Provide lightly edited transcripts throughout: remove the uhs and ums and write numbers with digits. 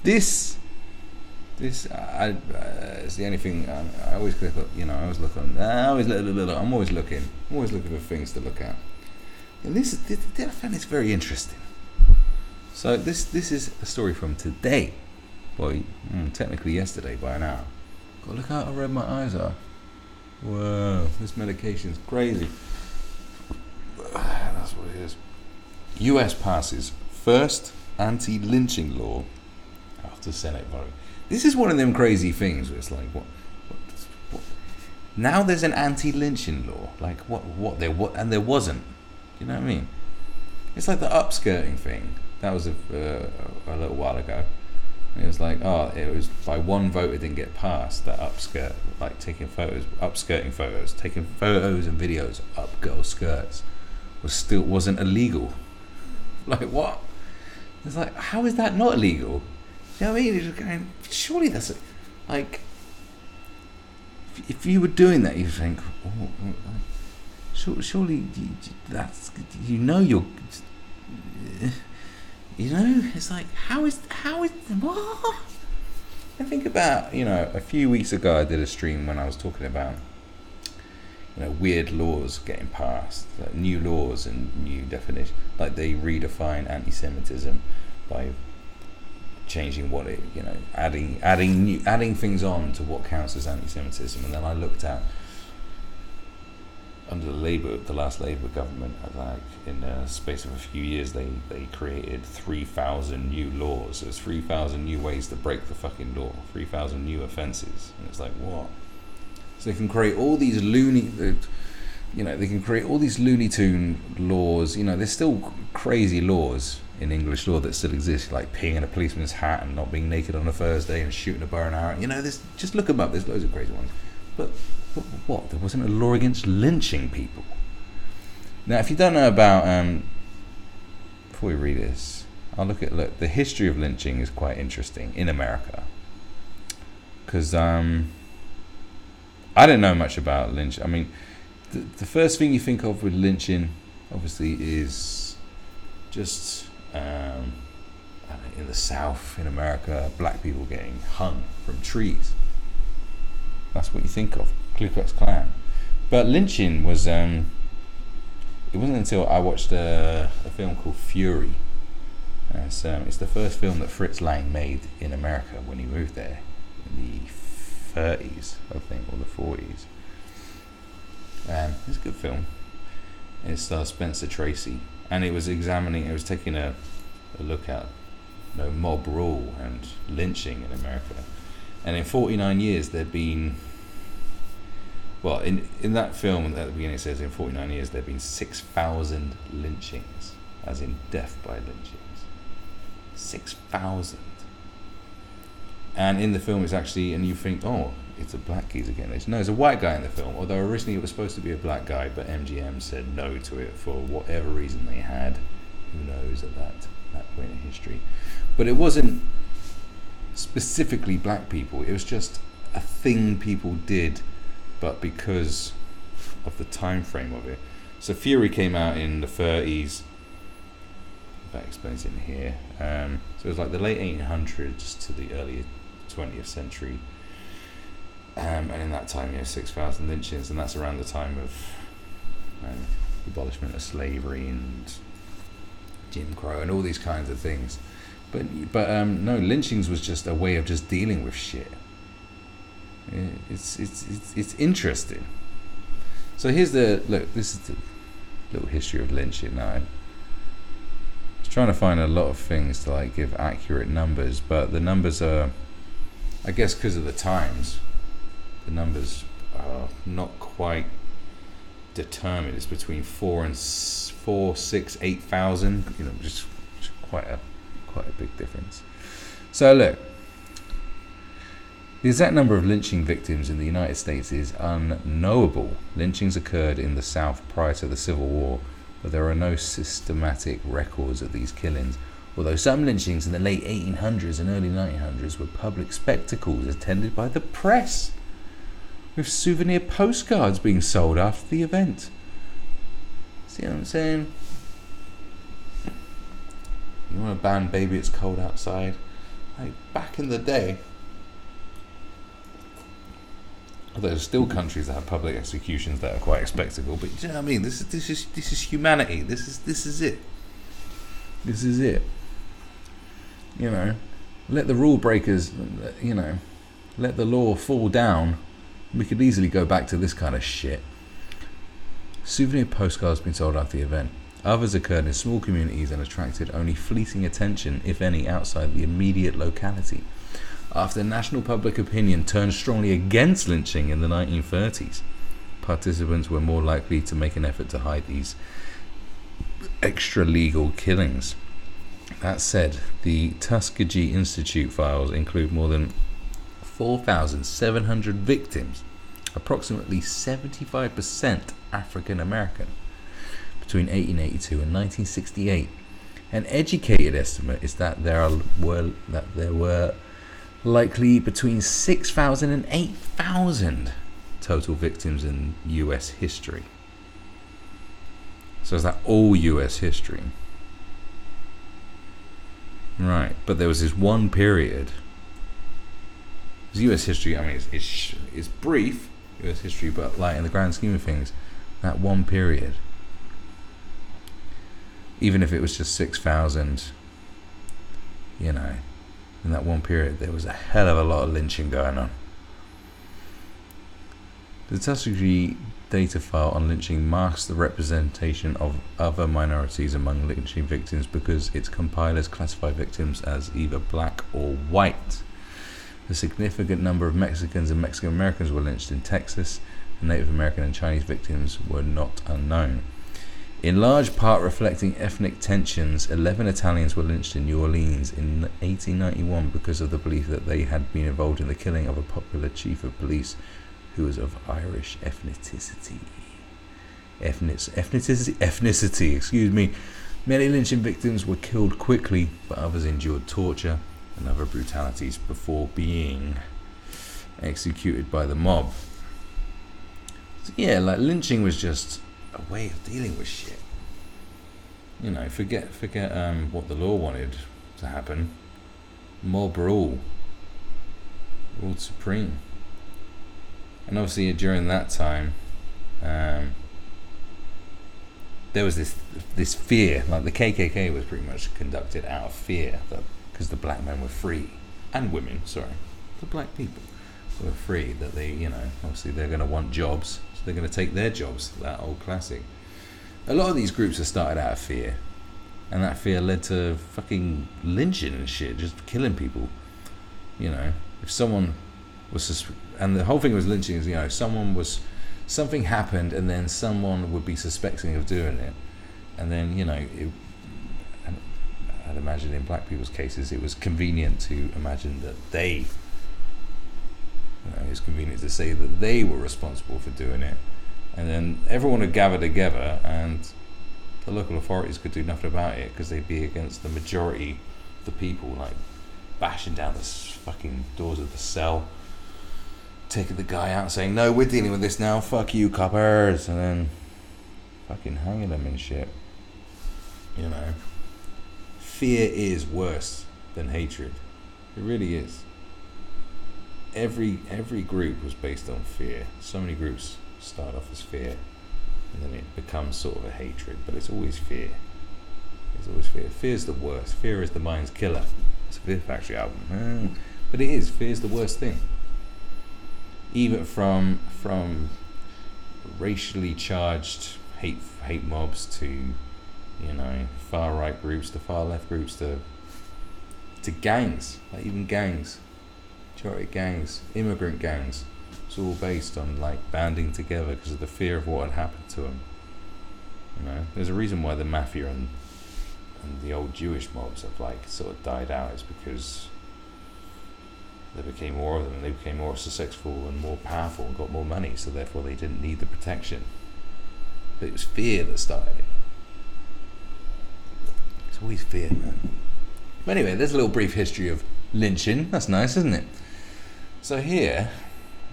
This it's the only thing I always click up. You know, I always look on. I'm always looking. I'm always looking for things to look at. And this I found this very interesting. So this is a story from today. Well, technically yesterday by now. God, look how red my eyes are. Whoa, this medication's crazy. That's what it is. U.S. passes first anti-lynching law after Senate vote. This is one of them crazy things where it's like, what? Now there's an anti-lynching law. Like, what there wasn't. You know what I mean? It's like the upskirting thing. That was a little while ago. And it was like, it was by one vote it didn't get passed. That upskirt, like taking photos, upskirting photos, taking photos and videos up girls' skirts, wasn't illegal. Like, what? It's like, how is that not illegal? You know what I mean? You're just going, surely that's like, if you were doing that, you think, surely that's, it's like, how is what? I think about, a few weeks ago I did a stream when I was talking about, weird laws getting passed, like new laws and new definitions, like they redefine anti-Semitism by changing what it, adding things on to what counts as anti-Semitism. And then I looked at, under the last Labour government, like in the space of a few years, they created 3,000 new laws. There's 3,000 new ways to break the fucking law, 3,000 new offences, and it's like, what? So they can create all these Looney Tune laws. There's still crazy laws in English law that still exist, like peeing in a policeman's hat and not being naked on a Thursday and shooting a bow and arrow. There's, just look them up. There's loads of crazy ones. But what? There wasn't a law against lynching people. Now, if you don't know about, before we read this, look, the history of lynching is quite interesting in America. Because I didn't know much about lynching. I mean, the first thing you think of with lynching, obviously, is just in the South, in America, black people getting hung from trees. That's what you think of, Ku Klux Klan. But lynching was, it wasn't until I watched a film called Fury. It's the first film that Fritz Lang made in America when he moved there in the 30s, I think, or the 40s. It's a good film. It stars Spencer Tracy, and it was taking a look at mob rule and lynching in America. And in 49 years, there'd been, well, in that film at the beginning it says in 49 years there'd been 6,000 lynchings, as in death by lynchings. 6,000. And in the film it's actually, and you think, it's a black geezer again. No, it's a white guy in the film, although originally it was supposed to be a black guy, but MGM said no to it for whatever reason they had. Who knows at that point in history. But it wasn't specifically black people, it was just a thing people did, but because of the time frame of it. So Fury came out in the 30s. That explains it in here. So it was like the late 1800s to the early 20th century. And in that time, 6,000 lynchings, and that's around the time of the abolishment of slavery and Jim Crow and all these kinds of things. But no, lynchings was just a way of just dealing with shit. It's interesting. So here's this is the little history of lynching. Now, I was trying to find a lot of things to like give accurate numbers, but the numbers are, I guess, because of the times, the numbers are not quite determined. It's between 8,000. Just quite a big difference. So look, the exact number of lynching victims in the United States is unknowable. Lynchings occurred in the South prior to the Civil War, but there are no systematic records of these killings. Although some lynchings in the late 1800s and early 1900s were public spectacles attended by the press, with souvenir postcards being sold after the event. See what I'm saying? You want to ban Baby It's Cold Outside? Like, back in the day, there's still countries that have public executions that are quite spectacle, but do you know what I mean? This is humanity. This is it. This is it. You know, let the rule breakers, you know, let the law fall down. We could easily go back to this kind of shit. Souvenir postcards been sold after the event. Others occurred in small communities and attracted only fleeting attention, if any, outside the immediate locality. After national public opinion turned strongly against lynching in the 1930s, participants were more likely to make an effort to hide these extra-legal killings. That said, the Tuskegee Institute files include more than 4,700 victims, approximately 75% African American, between 1882 and 1968. An educated estimate is that there were likely between 6,000 and 8,000 total victims in U.S. history. So is that all U.S. history? Right, but there was this one period. U.S. history, I mean, it's brief, U.S. history, but like in the grand scheme of things, that one period, even if it was just 6,000, you know, in that one period, there was a hell of a lot of lynching going on. The Tuskegee data file on lynching marks the representation of other minorities among lynching victims because its compilers classify victims as either black or white. A significant number of Mexicans and Mexican Americans were lynched in Texas, and Native American and Chinese victims were not unknown. In large part reflecting ethnic tensions, 11 Italians were lynched in New Orleans in 1891 because of the belief that they had been involved in the killing of a popular chief of police who was of Irish ethnicity. Excuse me. Many lynching victims were killed quickly, but others endured torture and other brutalities before being executed by the mob. So yeah, like lynching was just a way of dealing with shit. You know, forget what the law wanted to happen. Mob ruled supreme. And obviously during that time, there was this fear, like the KKK was pretty much conducted out of fear, because the black men were free, and women, the black people were free, that they, you know, obviously they're going to want jobs, so they're going to take their jobs, that old classic. A lot of these groups are started out of fear, and that fear led to fucking lynching and shit, just killing people. You know, if someone was and the whole thing was lynching is, you know, something happened and then someone would be suspecting of doing it, and then, you know, I'd imagine in black people's cases it was convenient to imagine that it was convenient to say that they were responsible for doing it, and then everyone would gather together and the local authorities could do nothing about it because they'd be against the majority of the people, like bashing down the fucking doors of the cell, taking the guy out and saying, no, we're dealing with this now, fuck you coppers, and then fucking hanging them and shit. You know, fear is worse than hatred. It really is. Every group was based on fear. So many groups start off as fear, and then it becomes sort of a hatred, but it's always fear. It's always fear. Fear's the worst. Fear is the mind's killer. It's a Fear Factory album. But it is. Fear's the worst thing. Even from racially charged hate mobs to, you know, far right groups to far left groups to gangs, like even gangs, charity gangs, immigrant gangs. It's all based on like banding together because of the fear of what had happened to them. You know, there's a reason why the mafia and the old Jewish mobs have like sort of died out. Is because there became more of them, and they became more successful and more powerful and got more money, so therefore they didn't need the protection. But it was fear that started it. It's always fear, man. But anyway, there's a little brief history of lynching. That's nice, isn't it? So here,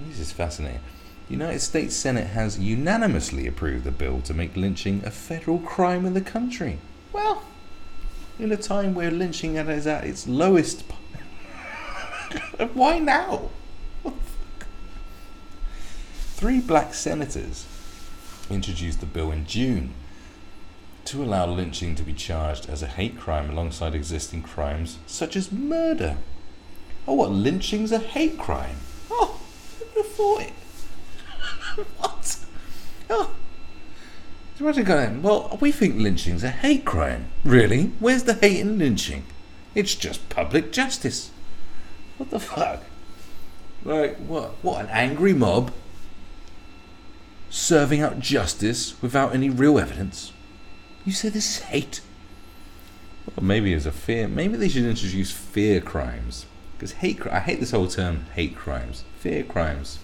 this is fascinating. The United States Senate has unanimously approved a bill to make lynching a federal crime in the country. Well, in a time where lynching is at its lowest Why now? What the fuck? 3 black senators introduced the bill in June to allow lynching to be charged as a hate crime alongside existing crimes such as murder. Oh, what? Lynching's a hate crime? Oh, I would have thought it. What? Oh. Imagine going, well, we think lynching's a hate crime. Really? Where's the hate in lynching? It's just public justice. What the fuck? Like, what? What, an angry mob serving out justice without any real evidence? You say this is hate? Well, maybe it's a fear. Maybe they should introduce fear crimes. Because I hate this whole term, hate crimes. Fear crimes.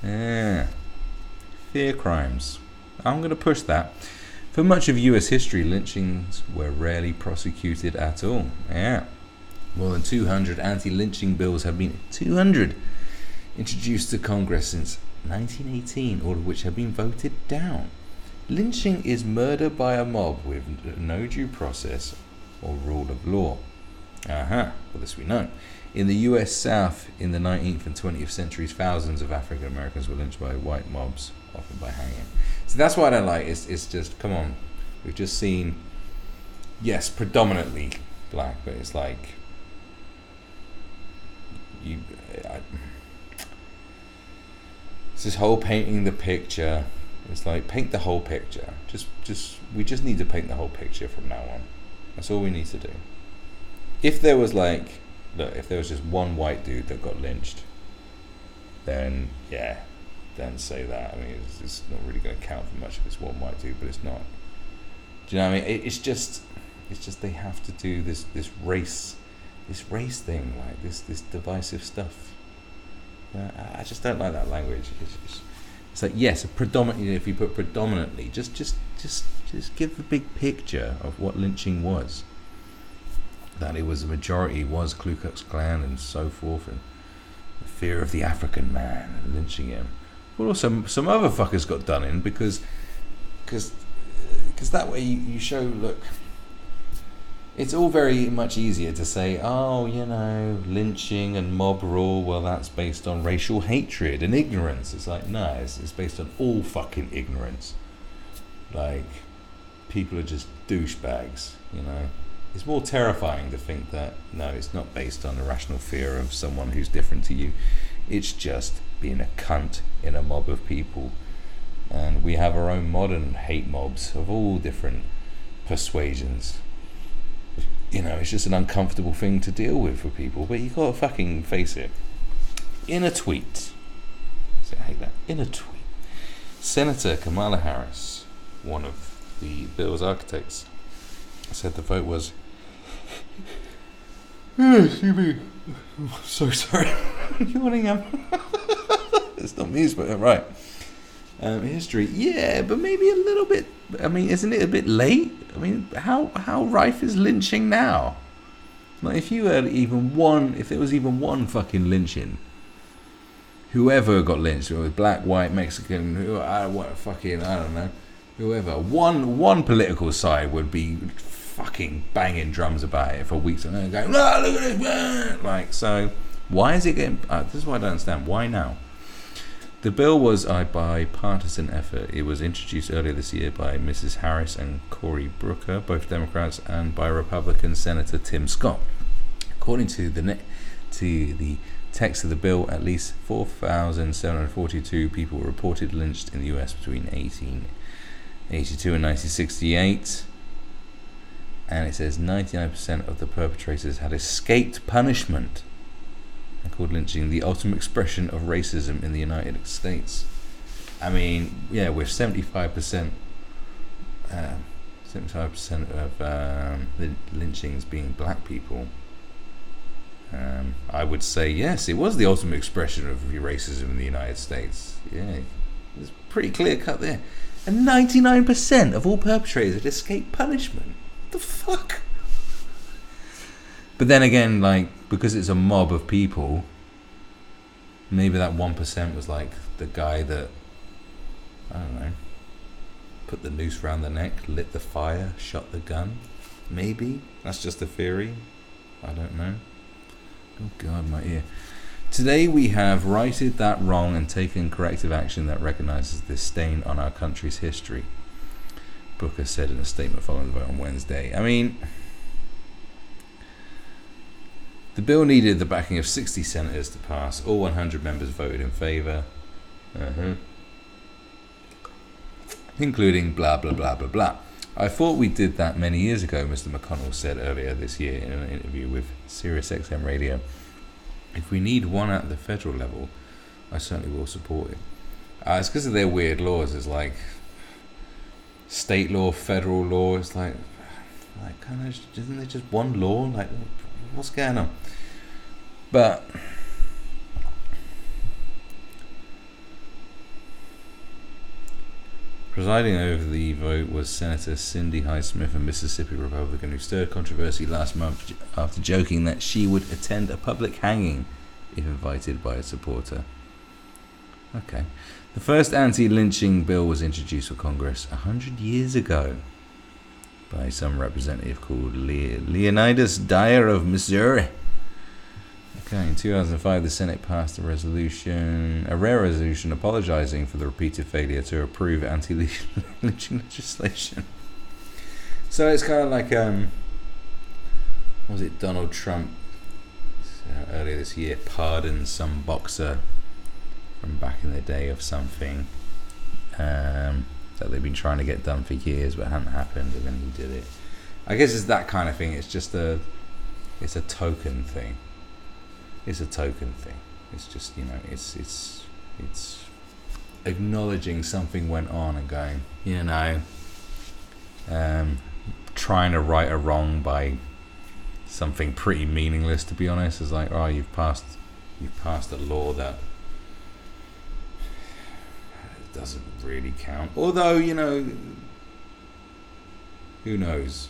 Yeah. Fear crimes. I'm going to push that. For much of US history, lynchings were rarely prosecuted at all. Yeah. More than 200 anti-lynching bills have been 200 introduced to Congress since 1918, all of which have been voted down. Lynching is murder by a mob with no due process or rule of law. Well, this we know. In the US South, in the 19th and 20th centuries, thousands of African Americans were lynched by white mobs, often by hanging. So that's what I don't like. It's just, come on. We've just seen, yes, predominantly black, but it's like, it's this whole painting the picture. It's like, paint the whole picture. We just need to paint the whole picture from now on. That's all we need to do. If there was like, look, if there was just one white dude that got lynched, then yeah, then say that. I mean, it's not really going to count for much if it's one white dude, but it's not. Do you know what I mean? It's just they have to do this race thing, like this divisive stuff. I just don't like that language. It's like, yes, predominantly. If you put predominantly, just give the big picture of what lynching was. That it was a majority was Ku Klux Klan and so forth, and the fear of the African man and lynching him. But also some other fuckers got done in because that way you show, look, it's all very much easier to say, oh, you know, lynching and mob rule, well, that's based on racial hatred and ignorance. It's like, no, it's based on all fucking ignorance. Like, people are just douchebags, you know. It's more terrifying to think that, no, it's not based on a rational fear of someone who's different to you. It's just being a cunt in a mob of people. And we have our own modern hate mobs of all different persuasions. You know, it's just an uncomfortable thing to deal with for people, but you gotta fucking face it. In a tweet, I hate that. In a tweet, Senator Kamala Harris, one of the bill's architects, said the vote was. Excuse me. I'm so sorry. Yawning. It's not me, but right. History, yeah, but maybe a little bit. I mean, isn't it a bit late? I mean, how rife is lynching now? Like, if there was even one fucking lynching, whoever got lynched, whether it was black, white, Mexican, I don't know, whoever, one political side would be fucking banging drums about it for weeks and then going, oh, look at this, like, so why is it getting? This is what I don't understand. Why now? The bill was a bipartisan effort. It was introduced earlier this year by Mrs. Harris and Cory Booker, both Democrats, and by Republican Senator Tim Scott. According to the text of the bill, at least 4,742 people were reported lynched in the US between 1882 and 1968. And it says 99% of the perpetrators had escaped punishment. And called lynching the ultimate expression of racism in the United States. I mean, yeah, with 75% of the lynchings being black people, I would say yes, it was the ultimate expression of racism in the United States. Yeah, it's pretty clear cut there. And 99% of all perpetrators had escaped punishment. What the fuck? But then again, like, because it's a mob of people, maybe that 1% was like the guy that, I don't know, put the noose around the neck, lit the fire, shot the gun. Maybe. That's just a theory. I don't know. Oh God, my ear. Today we have righted that wrong and taken corrective action that recognises this stain on our country's history, Booker said in a statement following the vote on Wednesday. I mean, the bill needed the backing of 60 senators to pass. All 100 members voted in favour. Including blah, blah, blah, blah, blah. I thought we did that many years ago, Mr. McConnell said earlier this year in an interview with SiriusXM Radio. If we need one at the federal level, I certainly will support it. It's because of their weird laws. It's like state law, federal law. It's like kind of, isn't there just one law? Like, what's going on? But presiding over the vote was Senator Cindy Hyde-Smith, a Mississippi Republican who stirred controversy last month after joking that she would attend a public hanging if invited by a supporter. Okay. The first anti-lynching bill was introduced for Congress 100 years ago by some representative called Leonidas Dyer of Missouri. Okay, in 2005, the Senate passed a rare resolution apologizing for the repeated failure to approve anti-lynching legislation. So it's kind of like, was it Donald Trump earlier this year pardoned some boxer from back in the day of something that they've been trying to get done for years but hadn't happened, and then he did it. I guess it's that kind of thing. It's just it's a token thing. It's a token thing. It's just, you know, it's acknowledging something went on and going, you know, trying to right a wrong by something pretty meaningless, to be honest. It's like, oh, you've passed a law that doesn't really count. Although, you know, who knows?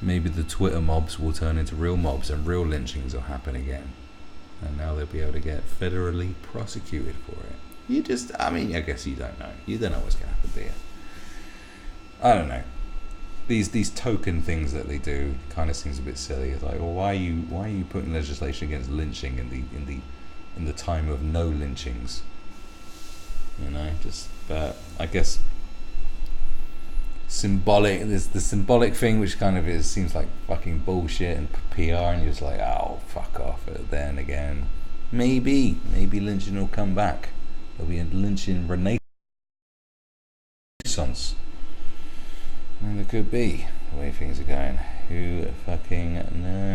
Maybe the Twitter mobs will turn into real mobs and real lynchings will happen again. And now they'll be able to get federally prosecuted for it. I guess you don't know. You don't know what's going to happen, do you? I don't know. These token things that they do kind of seems a bit silly. It's like, well, why are you putting legislation against lynching in the time of no lynchings? You know, but I guess there's the symbolic thing, which kind of seems like fucking bullshit and PR, and you're just like, oh, fuck off. But then again, maybe lynching will come back. There'll be a lynching renaissance, and there could be the way things are going. Who fucking knows?